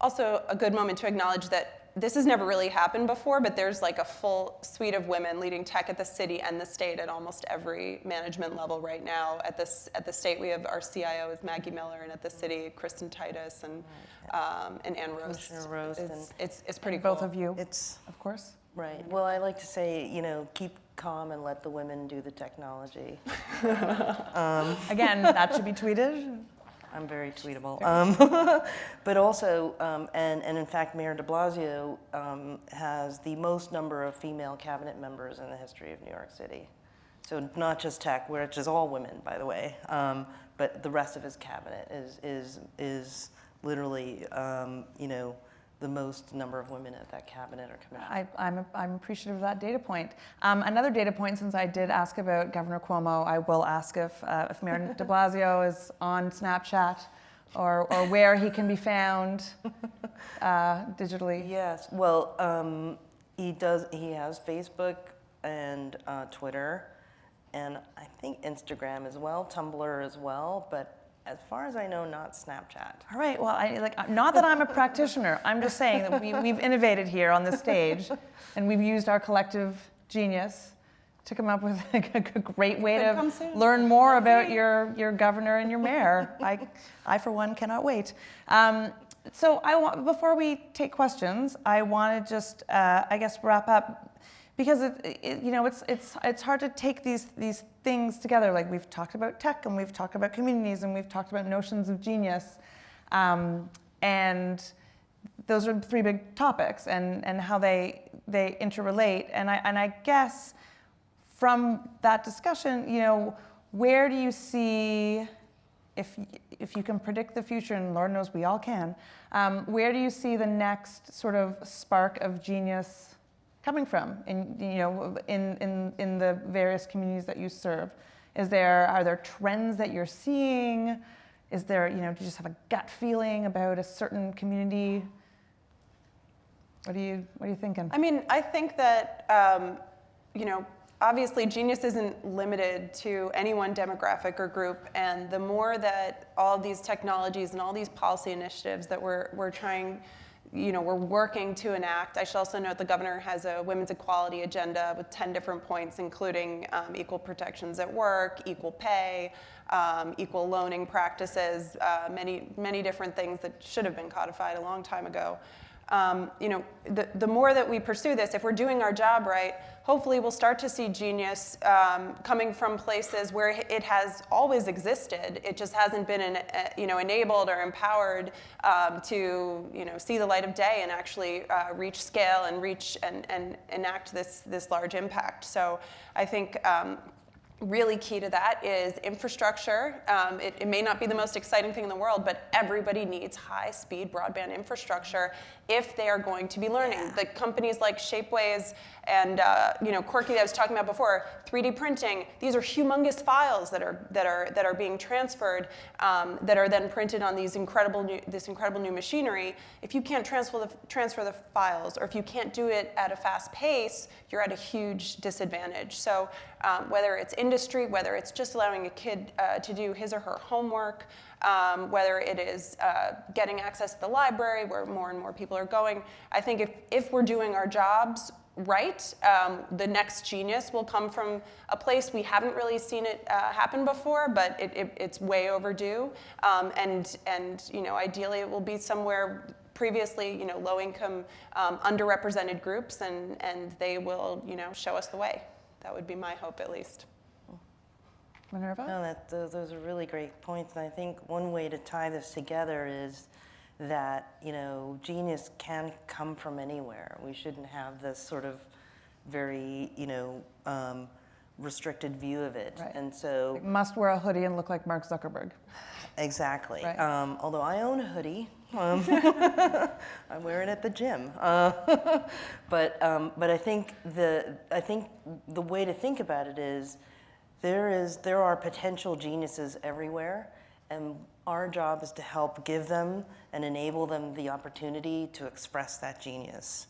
also a good moment to acknowledge that this has never really happened before, but there's like a full suite of women leading tech at the city and the state at almost every management level right now. At the state, we have our CIO is Maggie Miller, and at the city, Kristen Titus and Ann Roast. Commissioner Roast. It's pretty cool. Both of you, It's of course. right. Well, I like to say, keep calm and let the women do the technology. Again, that should be tweeted. I'm very tweetable. But also, and in fact, Mayor de Blasio has the most number of female cabinet members in the history of New York City. So not just tech, which is all women, by the way, but the rest of his cabinet is literally, the most number of women at that cabinet or commission. I'm appreciative of that data point. Another data point, since I did ask about Governor Cuomo, I will ask if Mayor de Blasio is on Snapchat or where he can be found digitally. Yes, well, he does. He has Facebook and Twitter, and I think Instagram as well, Tumblr as well, but as far as I know, not Snapchat. All right, well, not that I'm a practitioner. I'm just saying that we've innovated here on the stage, and we've used our collective genius to come up with a great way to learn more about your governor and your mayor. I for one, cannot wait. So before we take questions, I want to just, wrap up. Because it's hard to take these things together. Like we've talked about tech, and we've talked about communities, and we've talked about notions of genius, and those are three big topics, and how they interrelate. And I guess from that discussion, where do you see, if you can predict the future, and Lord knows we all can, where do you see the next sort of spark of genius coming from in the various communities that you serve? Are there trends that you're seeing? Is there, do you just have a gut feeling about a certain community? What are you thinking? I mean, I think that obviously genius isn't limited to any one demographic or group, and the more that all these technologies and all these policy initiatives that we're trying, we're working to enact. I should also note the governor has a women's equality agenda with 10 different points, including equal protections at work, equal pay, equal loaning practices, many different things that should have been codified a long time ago. The more that we pursue this, if we're doing our job right, hopefully we'll start to see genius coming from places where it has always existed. It just hasn't been enabled or empowered to see the light of day and actually reach scale and reach and enact this large impact. So I think really key to that is infrastructure. It may not be the most exciting thing in the world, but everybody needs high-speed broadband infrastructure if they are going to be learning. Yeah. The companies like Shapeways and Quirky that I was talking about before, 3D printing. These are humongous files that are being transferred that are then printed on this incredible new machinery. If you can't transfer the files, or if you can't do it at a fast pace, you're at a huge disadvantage. So whether it's industry, whether it's just allowing a kid to do his or her homework, whether it is getting access to the library where more and more people are going, I think if we're doing our jobs right, the next genius will come from a place we haven't really seen it happen before, but it's way overdue, and ideally it will be somewhere previously low-income, underrepresented groups, and they will show us the way. That would be my hope, at least. Minerva? No, those are really great points, and I think one way to tie this together is that genius can come from anywhere. We shouldn't have this sort of very restricted view of it, right. And so must wear a hoodie and look like Mark Zuckerberg. Exactly. Right. Although I own a hoodie, I wear it at the gym. But I think the way to think about it is there are potential geniuses everywhere, and our job is to help give them and enable them the opportunity to express that genius.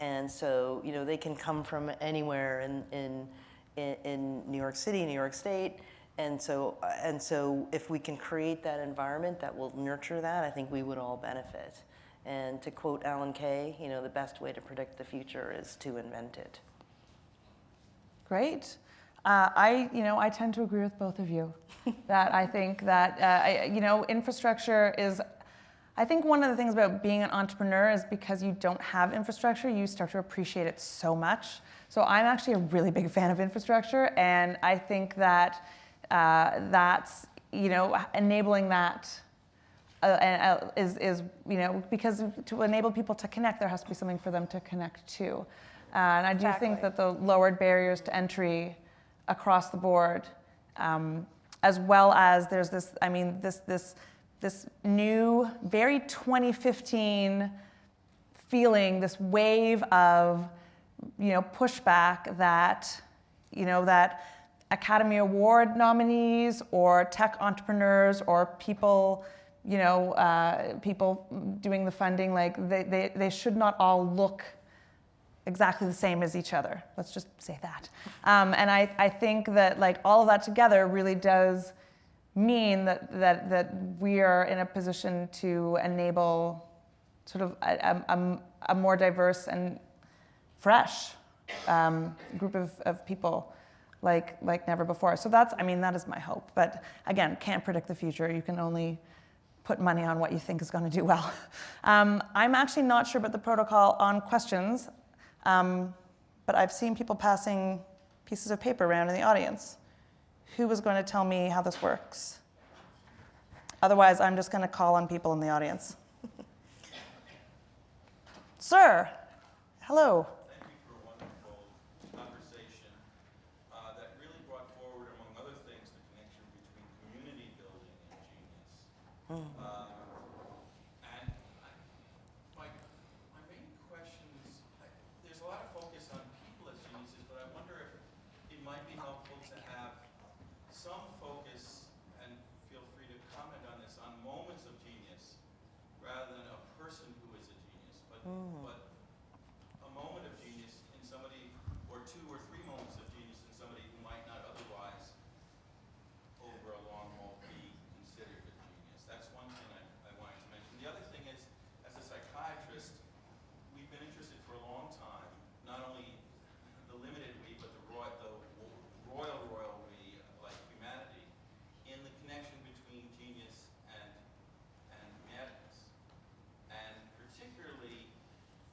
And so they can come from anywhere in New York City, New York State. And so if we can create that environment that will nurture that, I think we would all benefit. And to quote Alan Kay, the best way to predict the future is to invent it. Great. I tend to agree with both of you. That I think that, infrastructure is, I think one of the things about being an entrepreneur is because you don't have infrastructure, you start to appreciate it so much. So I'm actually a really big fan of infrastructure, and I think that that's, enabling that is because to enable people to connect, there has to be something for them to connect to. And I do think that the lowered barriers to entry across the board, as well as there's this, this new, very 2015 feeling, this wave of, pushback that, that Academy Award nominees or tech entrepreneurs or people, people doing the funding, like they should not all look exactly the same as each other. Let's just say that. And I think that like all of that together really does mean that we are in a position to enable sort of a more diverse and fresh group of people like never before. So that is my hope. But again, can't predict the future. You can only put money on what you think is going to do well. I'm actually not sure about the protocol on questions, but I've seen people passing pieces of paper around in the audience. Who was going to tell me how this works? Otherwise, I'm just going to call on people in the audience. Sir, hello. Thank you for a wonderful conversation that really brought forward, among other things, the connection between community building and genius. And my main question is, there's a lot of focus on people as geniuses, but I wonder if it might be helpful to have some focus, and feel free to comment on this, on moments of genius rather than a person who is a genius, but a moment of genius in somebody, or 2 or 3 moments of genius in somebody who might not otherwise, over a long haul, be considered a genius. That's one thing I wanted to mention. The other thing is, as a psychiatrist, we've been interested for a long time, not only the limited we, but the royal we, like humanity, in the connection between genius and madness, and particularly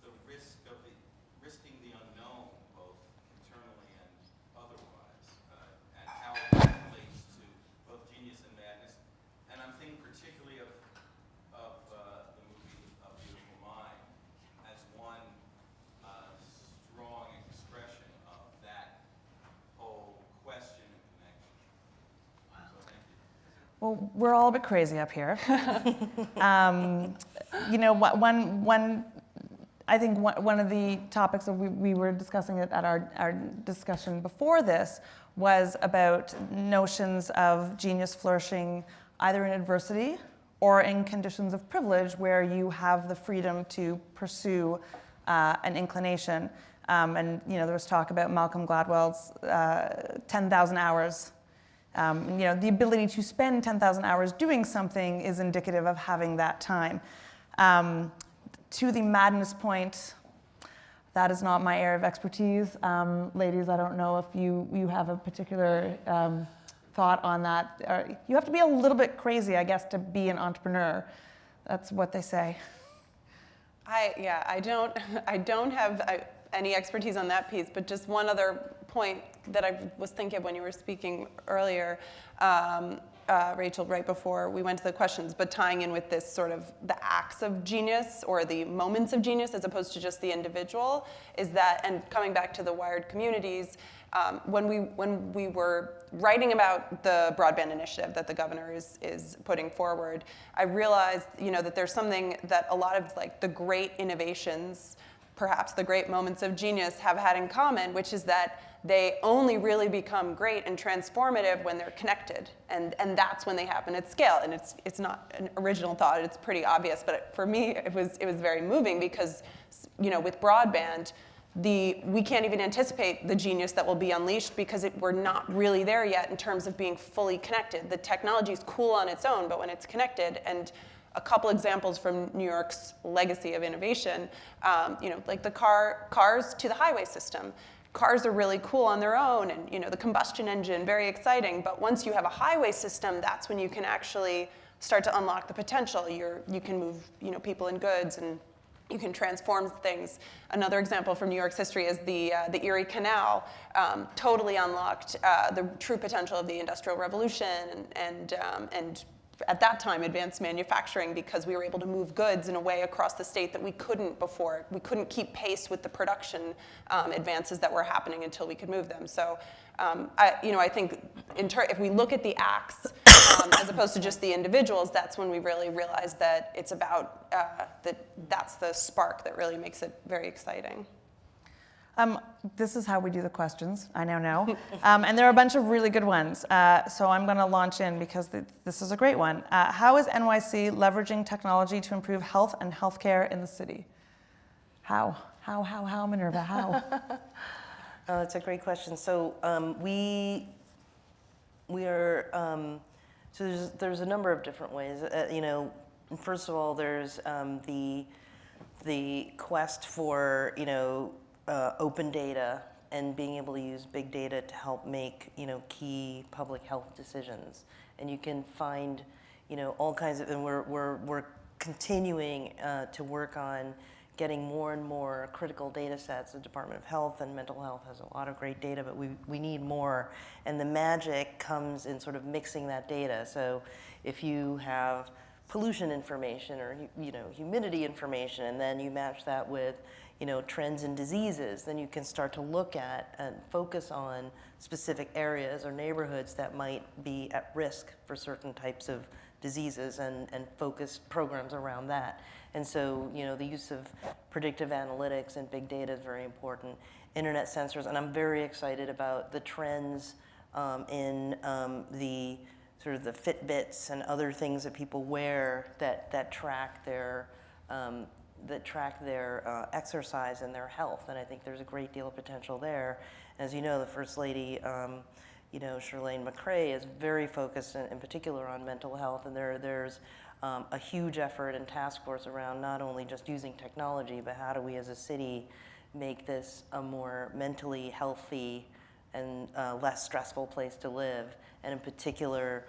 the risk of risking the unknown, both internally and otherwise, and how it relates to both genius and madness. And I'm thinking particularly of the movie A Beautiful Mind as one strong expression of that whole question and connection. So thank you. Well, we're all a bit crazy up here. I think one of the topics that we were discussing at our discussion before this was about notions of genius flourishing either in adversity or in conditions of privilege where you have the freedom to pursue an inclination. And there was talk about Malcolm Gladwell's 10,000 hours. The ability to spend 10,000 hours doing something is indicative of having that time. To the madness point, that is not my area of expertise. Ladies, I don't know if you have a particular thought on that. You have to be a little bit crazy, I guess, to be an entrepreneur. That's what they say. I don't have any expertise on that piece, but just one other point that I was thinking of when you were speaking earlier, Rachel, right before we went to the questions, but tying in with this sort of the acts of genius or the moments of genius as opposed to just the individual, is that, and coming back to the wired communities, when we were writing about the broadband initiative that the governor is putting forward, I realized that there's something that a lot of like the great innovations, perhaps the great moments of genius, have had in common, which is that they only really become great and transformative when they're connected, and that's when they happen at scale. And it's not an original thought; it's pretty obvious. But for me, it was very moving because, with broadband, we can't even anticipate the genius that will be unleashed because we're not really there yet in terms of being fully connected. The technology is cool on its own, but when it's connected, and a couple examples from New York's legacy of innovation, like the cars to the highway system. Cars are really cool on their own, and the combustion engine, very exciting. But once you have a highway system, that's when you can actually start to unlock the potential. You can move people and goods, and you can transform things. Another example from New York's history is the Erie Canal. Totally unlocked the true potential of the Industrial Revolution, and at that time advanced manufacturing, because we were able to move goods in a way across the state that we couldn't before. We couldn't keep pace with the production advances that were happening until we could move them. So I think if we look at the acts as opposed to just the individuals, that's when we really realize that it's about that's the spark that really makes it very exciting. This is how we do the questions, I now know. And there are a bunch of really good ones. So I'm going to launch in because this is a great one. How is NYC leveraging technology to improve health and healthcare in the city? How, Minerva, how? That's a great question. So we are, so there's a number of different ways. First of all, there's the quest for, open data and being able to use big data to help make, key public health decisions. And you can find, all kinds of, and we're continuing to work on getting more and more critical data sets. The Department of Health and Mental Health has a lot of great data, but we need more. And the magic comes in sort of mixing that data. So if you have pollution information or humidity information, and then you match that with trends in diseases, then you can start to look at and focus on specific areas or neighborhoods that might be at risk for certain types of diseases and focus programs around that. And so, the use of predictive analytics and big data is very important. Internet sensors, and I'm very excited about the trends in the sort of the Fitbits and other things that people wear that track their exercise and their health, and I think there's a great deal of potential there. As you know, the First Lady, Chirlane McCray, is very focused in particular on mental health, and there's a huge effort and task force around not only just using technology, but how do we as a city make this a more mentally healthy and less stressful place to live, and in particular,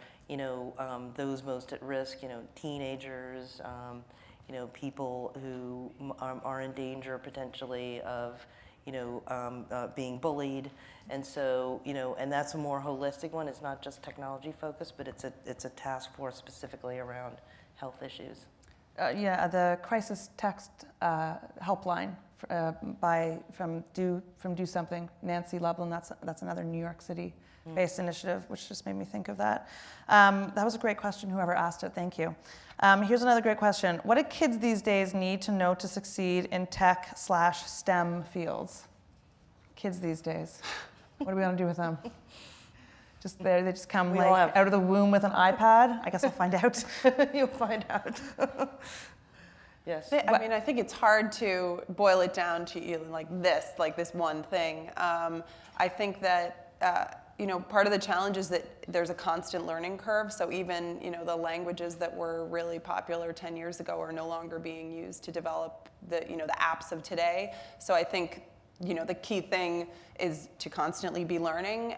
those most at risk, teenagers, people who are in danger potentially of, being bullied, and so, and that's a more holistic one. It's not just technology focused, but it's a task force specifically around health issues. The crisis text helpline from Do Something, Nancy Lublin. That's another New York City-based initiative, which just made me think of that. That was a great question. Whoever asked it, thank you. Here's another great question. What do kids these days need to know to succeed in tech/STEM fields? Kids these days. What do we want to do with them? Just there, they just come out of the womb with an iPad? I guess I'll find out. You'll find out. Yes. I think it's hard to boil it down to like this one thing. I think that part of the challenge is that there's a constant learning curve. So even the languages that were really popular 10 years ago are no longer being used to develop the apps of today. So I think the key thing is to constantly be learning.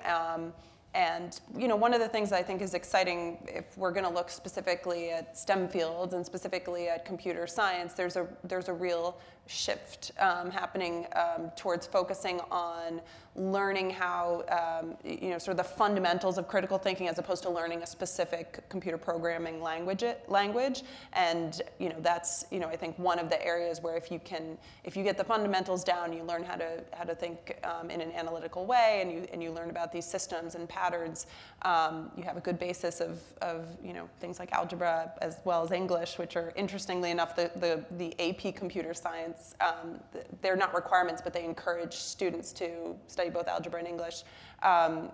And one of the things I think is exciting, if we're going to look specifically at STEM fields and specifically at computer science, there's a real shift happening towards focusing on learning how sort of the fundamentals of critical thinking as opposed to learning a specific computer programming language. And that's I think one of the areas where if you get the fundamentals down, you learn how to think in an analytical way, and you learn about these systems and patterns. You have a good basis of things like algebra as well as English, which are, interestingly enough, the AP computer science. They're not requirements, but they encourage students to study both algebra and English.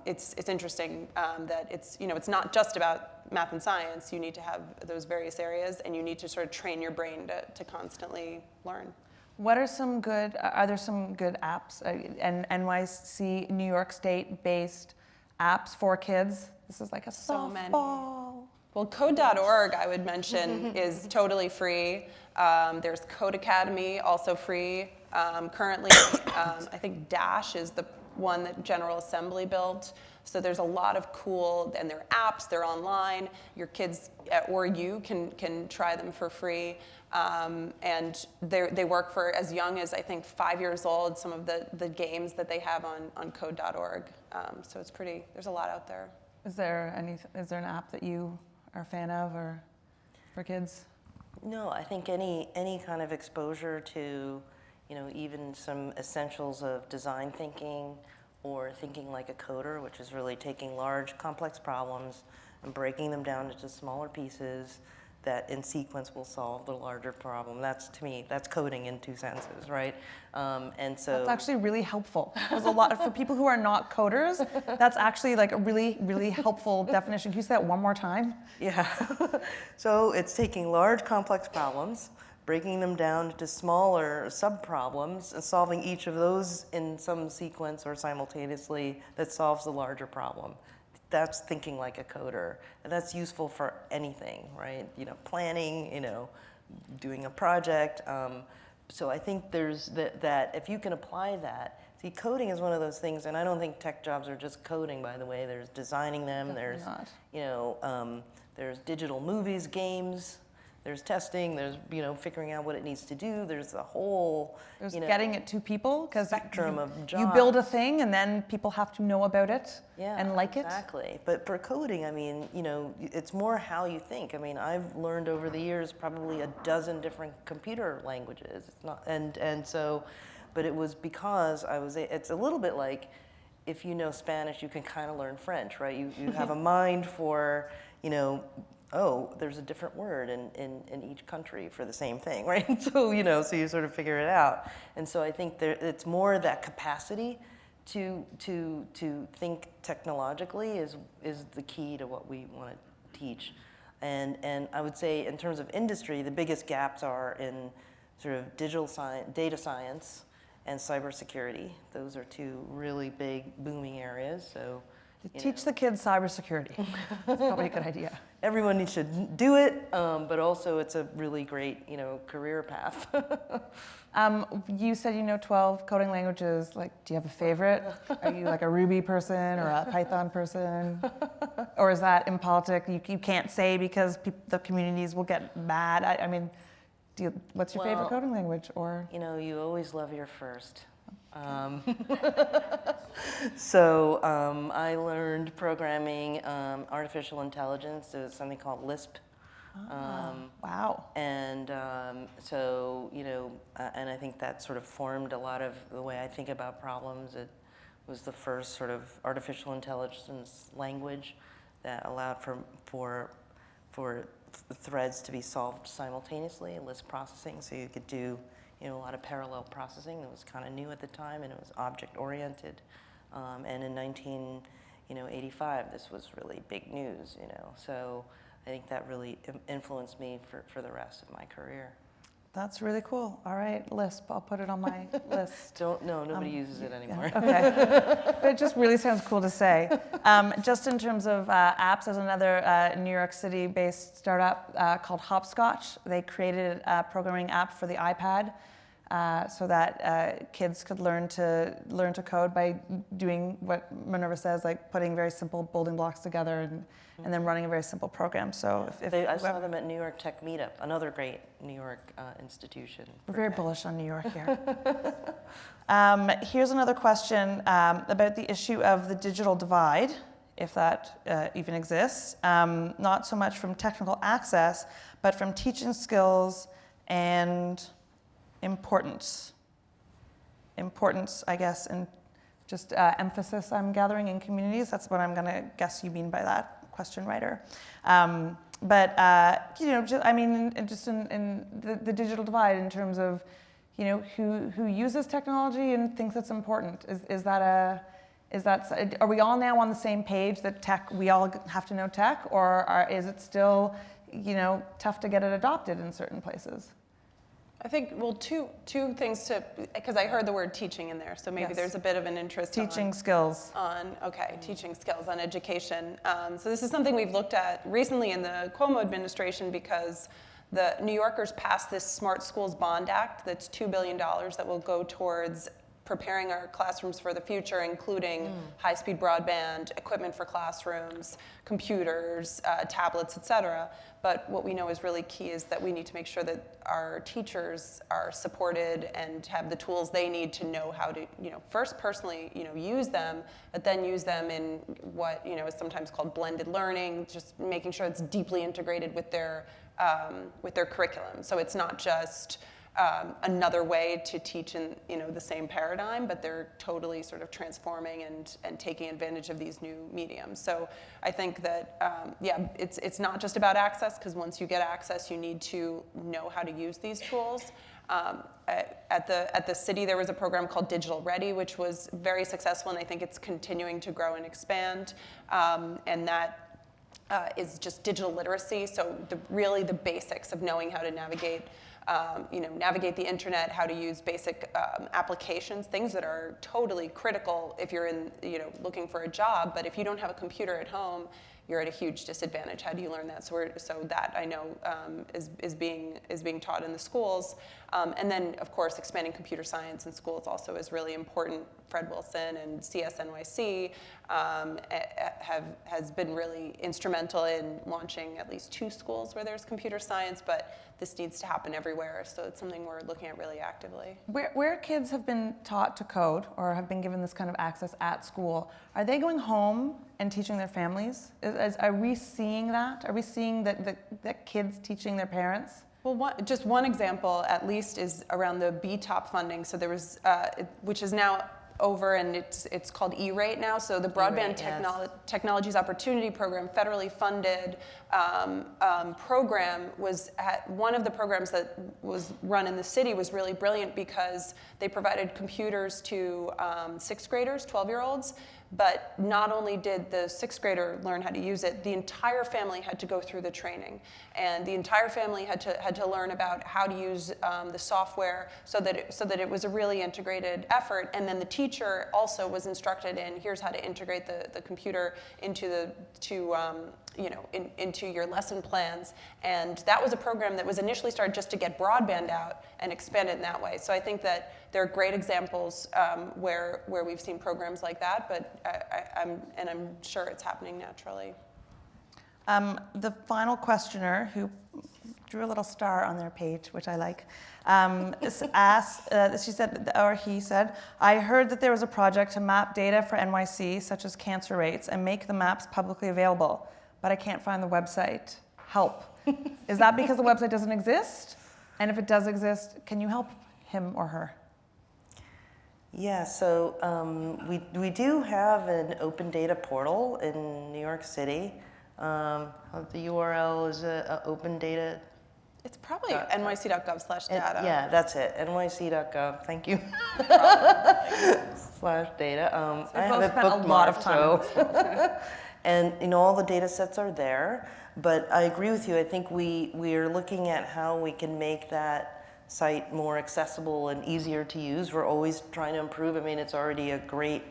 It's interesting that it's not just about math and science. You need to have those various areas, and you need to sort of train your brain to constantly learn. Are there some good apps, and NYC, New York State-based apps for kids? This is like a so many. softball. Well, code.org, I would mention, is totally free. There's Code Academy, also free. Currently, I think Dash is the one that General Assembly built. So there's a lot of cool, and they're apps, they're online. Your kids or you can try them for free. And they work for as young as, I think, 5 years old, some of the games that they have on code.org. So it's pretty, there's a lot out there. Is there an app that you are a fan of or for kids? No, I think any kind of exposure to, even some essentials of design thinking or thinking like a coder, which is really taking large, complex problems and breaking them down into smaller pieces that in sequence will solve the larger problem. That's, to me, that's coding in 2 sentences, right? And so That's actually really helpful. There's a lot for people who are not coders. That's actually like a really, really helpful definition. Can you say that one more time? yeah. So it's taking large, complex problems, breaking them down into smaller sub-problems, and solving each of those in some sequence or simultaneously that solves the larger problem. That's thinking like a coder, and that's useful for anything, right? Planning, doing a project. So I think there's that if you can apply that. See, coding is one of those things, and I don't think tech jobs are just coding, by the way. There's designing them. Definitely There's, not. there's digital movies, games. There's testing. There's, figuring out what it needs to do. There's a whole, There's getting it to people, because spectrum of jobs. you build a thing and then people have to know about it and like it. Exactly. But for coding, it's more how you think. I've learned over the years probably a dozen different computer languages. It's not, and so, but it was because it's a little bit like if you know Spanish, you can kind of learn French, right? You have a mind for, oh, there's a different word in each country for the same thing, right? So, so you sort of figure it out. And so I think it's more that capacity to think technologically is the key to what we want to teach. And I would say in terms of industry, the biggest gaps are in sort of digital science, data science, and cybersecurity. Those are 2 really big booming areas. So Teach the kids cybersecurity. That's probably a good idea. everyone should do it, but also it's a really great, career path. You said you know 12 coding languages. Like, do you have a favorite? Are you like a Ruby person or a Python person? Or is that impolitic? You can't say because the communities will get mad. I mean, what's your favorite coding language? Or You always love your first. So I learned programming, artificial intelligence. There's something called Lisp. Wow. And so, and I think that sort of formed a lot of the way I think about problems. It was the first sort of artificial intelligence language that allowed for threads to be solved simultaneously, Lisp processing, so you could do a lot of parallel processing. That was kind of new at the time, and it was object-oriented. And in 1985, this was really big news, So I think that really influenced me for the rest of my career. That's really cool. All right, Lisp. I'll put it on my list. Nobody uses it anymore. Okay. But it just really sounds cool to say. Just in terms of apps, there's another New York City-based startup called Hopscotch. They created a programming app for the iPad so that kids could learn to code by doing what Minerva says, like putting very simple building blocks together and then running a very simple program. So I saw them at New York Tech Meetup, another great New York institution. We're very bullish on New York here. Here's another question about the issue of the digital divide, if that even exists. Not so much from technical access, but from teaching skills and importance. Importance, I guess, and just emphasis I'm gathering in communities. That's what I'm going to guess you mean by that, question writer. But just in the digital divide in terms of, who uses technology and thinks it's important. Are we all now on the same page that we all have to know tech, or is it still, tough to get it adopted in certain places? I think, well, two things to, because I heard the word teaching in there, so maybe Yes. there's a bit of an interest Teaching skills. teaching skills on education. So this is something we've looked at recently in the Cuomo administration because the New Yorkers passed this Smart Schools Bond Act that's $2 billion that will go towards preparing our classrooms for the future, including high-speed broadband, equipment for classrooms, computers, tablets, et cetera. But what we know is really key is that we need to make sure that our teachers are supported and have the tools they need to know how to, first personally, use them, but then use them in what, is sometimes called blended learning, just making sure it's deeply integrated with their curriculum. So it's not just another way to teach in the same paradigm, but they're totally sort of transforming and taking advantage of these new mediums. So I think that it's not just about access, because once you get access, you need to know how to use these tools. At the city, there was a program called Digital Ready, which was very successful, and I think it's continuing to grow and expand. And that is just digital literacy. So really the basics of knowing how to navigate navigate the internet, how to use basic applications, things that are totally critical if you're looking for a job. But if you don't have a computer at home, you're at a huge disadvantage. How do you learn that? So that I know is being taught in the schools. And then, of course, expanding computer science in schools also is really important. Fred Wilson and CSNYC has been really instrumental in launching at least 2 schools where there's computer science, but this needs to happen everywhere, so it's something we're looking at really actively. Where kids have been taught to code or have been given this kind of access at school, are they going home and teaching their families? Are we seeing that? Are we seeing that kids teaching their parents? Well, just one example, at least, is around the BTOP funding. So there was, which is now over, and it's called E-rate now. So the Broadband Technologies Opportunity Program, federally funded program, was one of the programs that was run in the city was really brilliant because they provided computers to 6th graders, 12-year-olds. But not only did the 6th grader learn how to use it, the entire family had to go through the training, and the entire family had to learn about how to use the software so that it was a really integrated effort. And then the teacher also was instructed in here's how to integrate the computer into into your lesson plans. And that was a program that was initially started just to get broadband out and expand it in that way. So I think that there are great examples where we've seen programs like that, but I'm sure it's happening naturally. The final questioner, who drew a little star on their page, which I like, asked, she said, or he said, I heard that there was a project to map data for NYC, such as cancer rates, and make the maps publicly available, but I can't find the website. Help. Is that because the website doesn't exist? And if it does exist, can you help him or her? Yeah, so we do have an open data portal in New York City. The URL is open data. It's probably nyc.gov/data. Yeah, that's it. nyc.gov. Thank you. /data. I have it bookmarked, a lot of time. So. And all the data sets are there. But I agree with you. I think we are looking at how we can make that site more accessible and easier to use. We're always trying to improve. I mean, it's already a great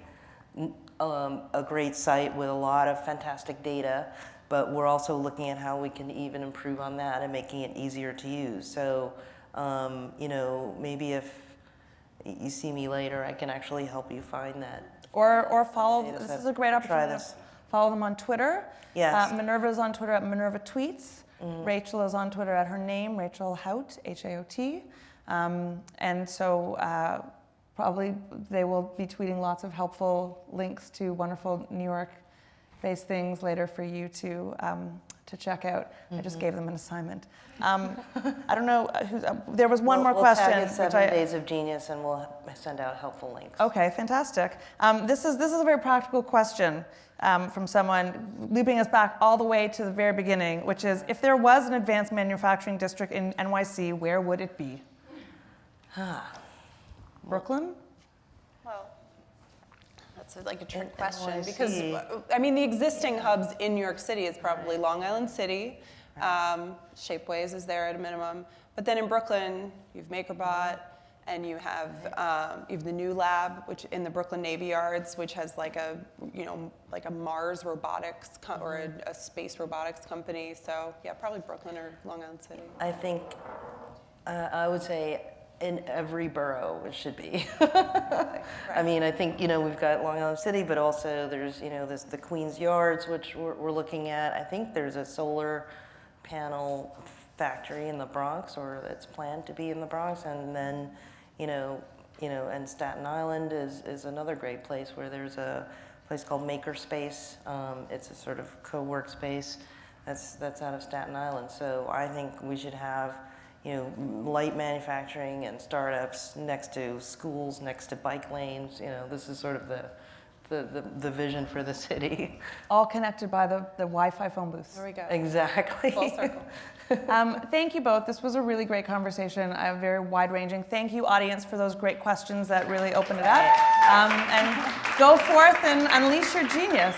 site with a lot of fantastic data, but we're also looking at how we can even improve on that and making it easier to use. So, maybe if you see me later, I can actually help you find that. Or follow, this is a great opportunity. Try this. Follow them on Twitter. Yes. Minerva is on Twitter at Minerva Tweets. Rachel is on Twitter at her name, Rachel Haot, H-A-O-T. And so probably they will be tweeting lots of helpful links to wonderful New York-based things later for you to check out. I just gave them an assignment. I don't know, there was one more question. We'll tag it 7 Days of Genius, and we'll send out helpful links. Okay, fantastic. This is a very practical question from someone, looping us back all the way to the very beginning, which is, if there was an advanced manufacturing district in NYC, where would it be? Brooklyn? Well, that's like a trick question NYC. because, I mean, the existing hubs in New York City is probably Long Island City, Shapeways is there at a minimum. But then in Brooklyn, you have MakerBot, and you have the new lab, which in the Brooklyn Navy Yards, which has like a Mars robotics or a space robotics company. So yeah, probably Brooklyn or Long Island City. I think I would say in every borough it should be. Right. I mean, I think, we've got Long Island City, but also there's, there's the Queens Yards, which we're looking at. I think there's a solar panel factory in the Bronx, or it's planned to be in the Bronx, and then, and Staten Island is another great place where there's a place called Makerspace. It's a sort of co-work space that's out of Staten Island. So I think we should have, light manufacturing and startups next to schools, next to bike lanes. This is sort of the vision for the city. All connected by the Wi-Fi phone booths. There we go. Exactly. Full circle. Thank you both. This was a really great conversation, very wide-ranging. Thank you, audience, for those great questions that really opened it up. And go forth and unleash your genius.